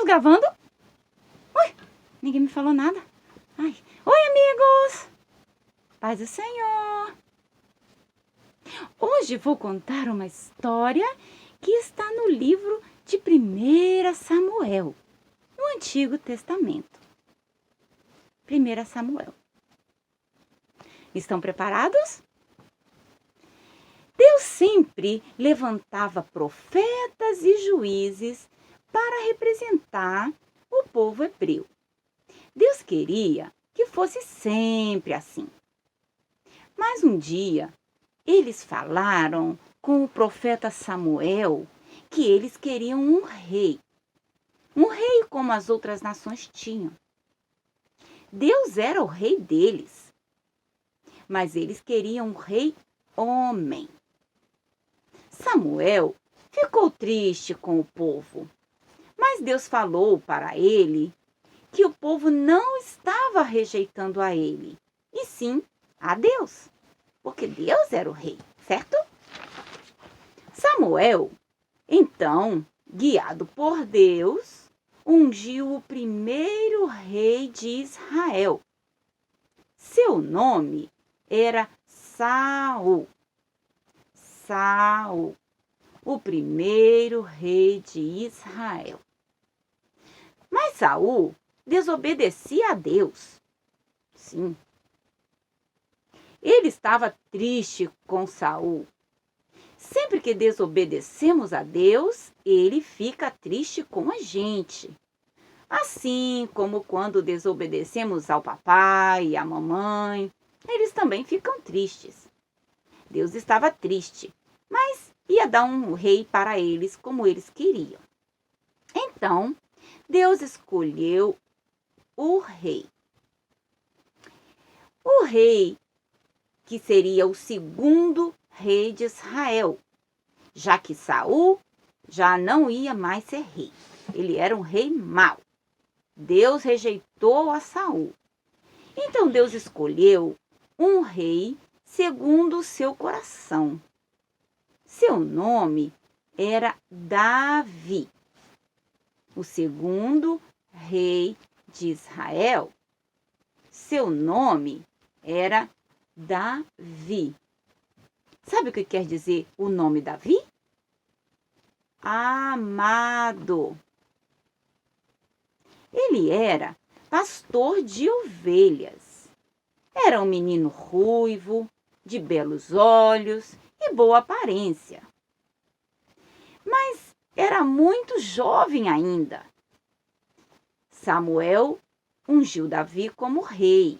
Estamos gravando? Ui, ninguém me falou nada. Ai. Oi, amigos! Paz do Senhor! Hoje vou contar uma história que está no livro de 1 Samuel, no Antigo Testamento. 1 Samuel. Estão preparados? Deus sempre levantava profetas e juízes para representar o povo hebreu. Deus queria que fosse sempre assim. Mas um dia, eles falaram com o profeta Samuel que eles queriam um rei como as outras nações tinham. Deus era o rei deles, mas eles queriam um rei homem. Samuel ficou triste com o povo, mas Deus falou para ele que o povo não estava rejeitando a ele, e sim a Deus, porque Deus era o rei, certo? Samuel, então, guiado por Deus, ungiu o primeiro rei de Israel. Seu nome era Saul. Saul, o primeiro rei de Israel. Mas Saul desobedecia a Deus. Sim. Ele estava triste com Saul. Sempre que desobedecemos a Deus, ele fica triste com a gente. Assim como quando desobedecemos ao papai e à mamãe, eles também ficam tristes. Deus estava triste, mas ia dar um rei para eles como eles queriam. Então, Deus escolheu o rei. O rei que seria o segundo rei de Israel, já que Saul já não ia mais ser rei. Ele era um rei mau. Deus rejeitou a Saul. Então Deus escolheu um rei segundo o seu coração. Seu nome era Davi, o segundo rei de Israel. Seu nome era Davi. Sabe o que quer dizer o nome Davi? Amado. Ele era pastor de ovelhas. Era um menino ruivo, de belos olhos e boa aparência. Mas era muito jovem ainda. Samuel ungiu Davi como rei.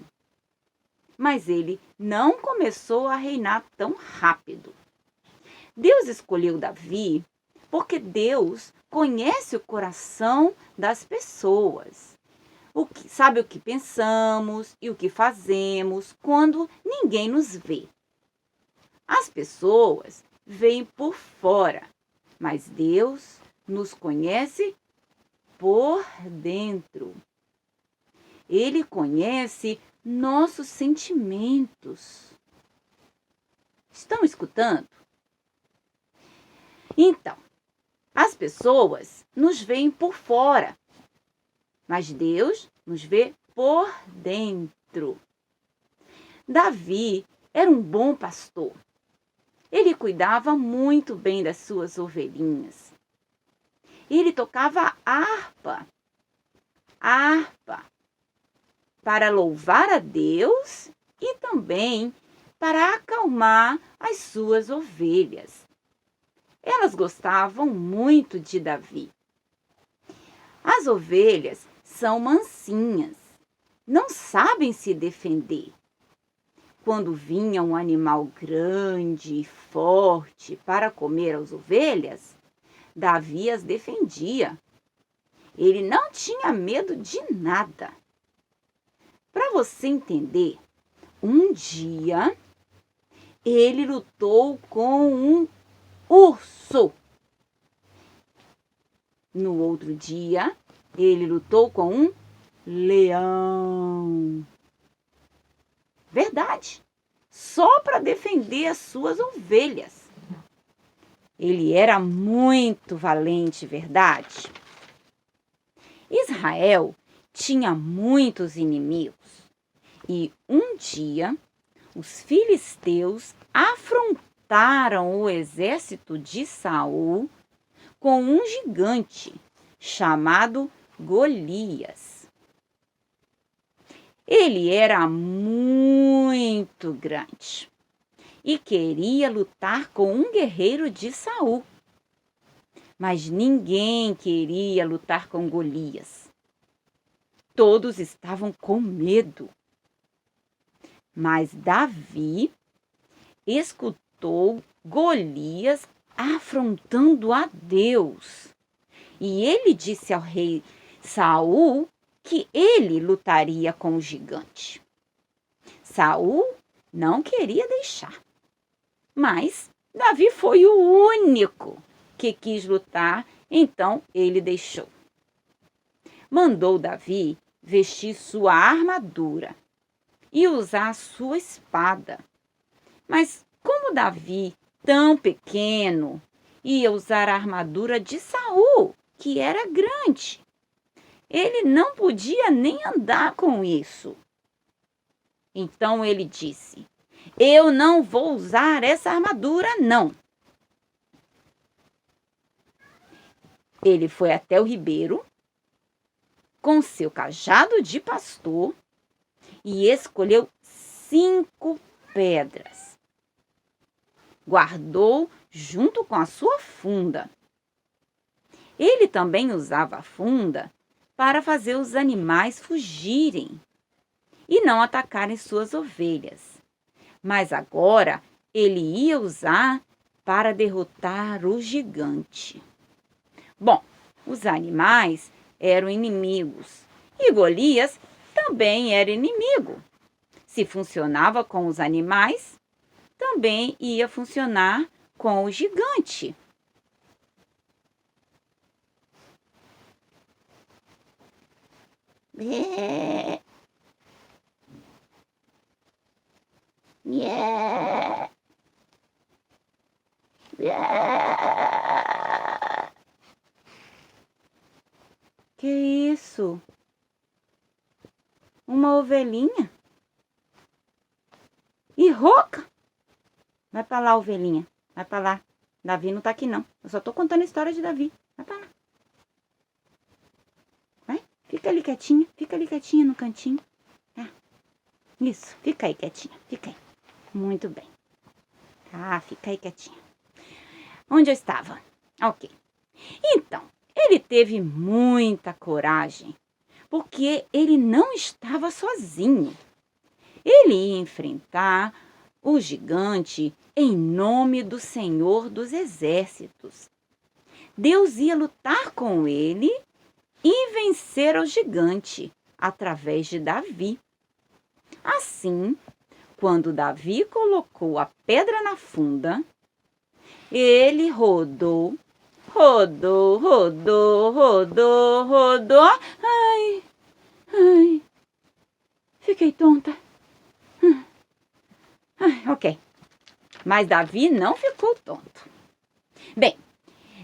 Mas ele não começou a reinar tão rápido. Deus escolheu Davi porque Deus conhece o coração das pessoas. Sabe o que pensamos e o que fazemos quando ninguém nos vê. As pessoas veem por fora, mas Deus nos conhece por dentro. Ele conhece nossos sentimentos. Estão escutando? Então, as pessoas nos veem por fora, mas Deus nos vê por dentro. Davi era um bom pastor. Ele cuidava muito bem das suas ovelhinhas. Ele tocava harpa para louvar a Deus e também para acalmar as suas ovelhas. Elas gostavam muito de Davi. As ovelhas são mansinhas, não sabem se defender. Quando vinha um animal grande e forte para comer as ovelhas, Davi as defendia. Ele não tinha medo de nada. Para você entender, um dia ele lutou com um urso. No outro dia, ele lutou com um leão. Verdade. Só para defender as suas ovelhas. Ele era muito valente, verdade? Israel tinha muitos inimigos e um dia os filisteus afrontaram o exército de Saul com um gigante chamado Golias. Ele era muito grande e queria lutar com um guerreiro de Saul. Mas ninguém queria lutar com Golias. Todos estavam com medo. Mas Davi escutou Golias afrontando a Deus. E ele disse ao rei Saul que ele lutaria com o gigante. Saul não queria deixar. Mas Davi foi o único que quis lutar, então ele deixou. Mandou Davi vestir sua armadura e usar sua espada. Mas como Davi, tão pequeno, ia usar a armadura de Saul, que era grande, ele não podia nem andar com isso. Então ele disse: eu não vou usar essa armadura, não. Ele foi até o ribeiro com seu cajado de pastor e escolheu 5 pedras. Guardou junto com a sua funda. Ele também usava a funda para fazer os animais fugirem e não atacarem suas ovelhas. Mas agora ele ia usar para derrotar o gigante. Bom, os animais eram inimigos e Golias também era inimigo. Se funcionava com os animais, também ia funcionar com o gigante. Bé. Yeah. Yeah. Que isso? Uma ovelhinha? E rouca? Vai pra lá, ovelhinha. Vai pra lá. Davi não tá aqui, não. Eu só tô contando a história de Davi. Vai pra lá. Vai. Fica ali quietinha no cantinho. Isso. Fica aí quietinha. Fica aí. Muito bem. Tá, fica aí quietinha. Onde eu estava? Ok. Então, ele teve muita coragem, porque ele não estava sozinho. Ele ia enfrentar o gigante em nome do Senhor dos Exércitos. Deus ia lutar com ele e vencer o gigante através de Davi. Assim, quando Davi colocou a pedra na funda, ele rodou. Ai, fiquei tonta. Ok, mas Davi não ficou tonto. Bem,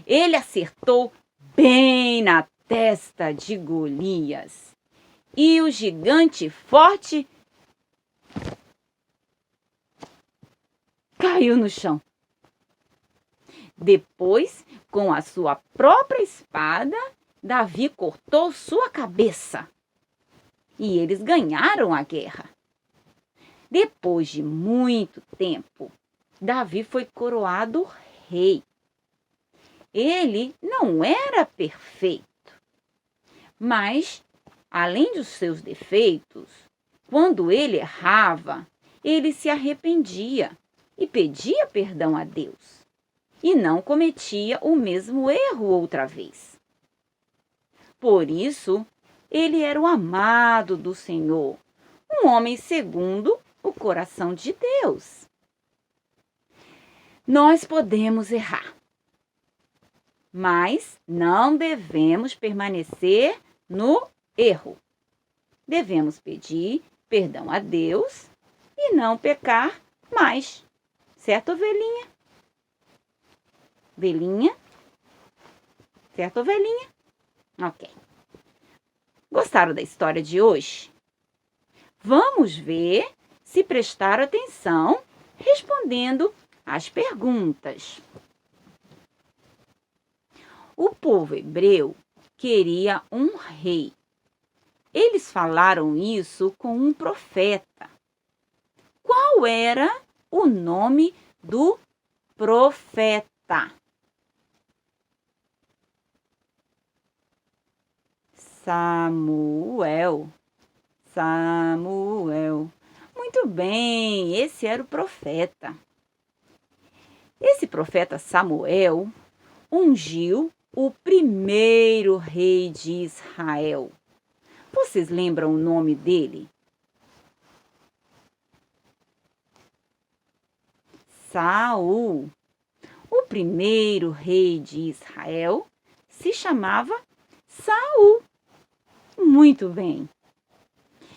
ele acertou bem na testa de Golias e o gigante forte caiu no chão. Depois, com a sua própria espada, Davi cortou sua cabeça. E eles ganharam a guerra. Depois de muito tempo, Davi foi coroado rei. Ele não era perfeito, mas, além dos seus defeitos, quando ele errava, ele se arrependia e pedia perdão a Deus. E não cometia o mesmo erro outra vez. Por isso, ele era o amado do Senhor, um homem segundo o coração de Deus. Nós podemos errar, mas não devemos permanecer no erro. Devemos pedir perdão a Deus e não pecar mais. Certo, ovelhinha? Ovelhinha? Certo, ovelhinha? Ok. Gostaram da história de hoje? Vamos ver se prestaram atenção respondendo as perguntas. O povo hebreu queria um rei. Eles falaram isso com um profeta. Qual era o nome do profeta? Samuel. Samuel. Muito bem, esse era o profeta. Esse profeta Samuel ungiu o primeiro rei de Israel. Vocês lembram o nome dele? Saul. O primeiro rei de Israel se chamava Saul. Muito bem.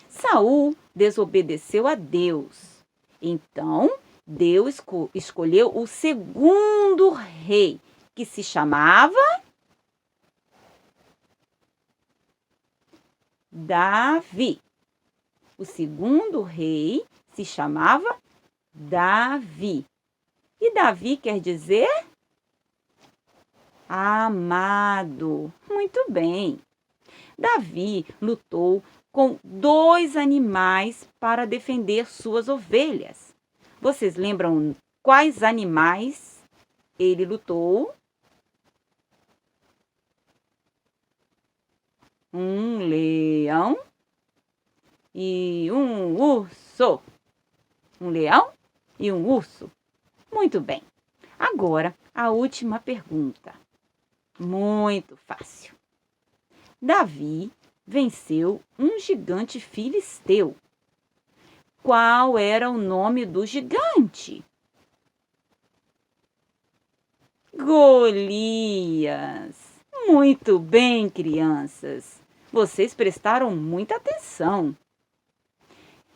Saul desobedeceu a Deus. Então, Deus escolheu o segundo rei, que se chamava Davi. O segundo rei se chamava Davi. E Davi quer dizer amado. Muito bem. Davi lutou com 2 animais para defender suas ovelhas. Vocês lembram quais animais ele lutou? Um leão e um urso. Um leão e um urso. Muito bem. Agora, a última pergunta. Muito fácil. Davi venceu um gigante filisteu. Qual era o nome do gigante? Golias. Muito bem, crianças. Vocês prestaram muita atenção.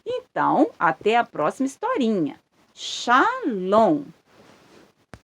Então, até a próxima historinha. Shalom!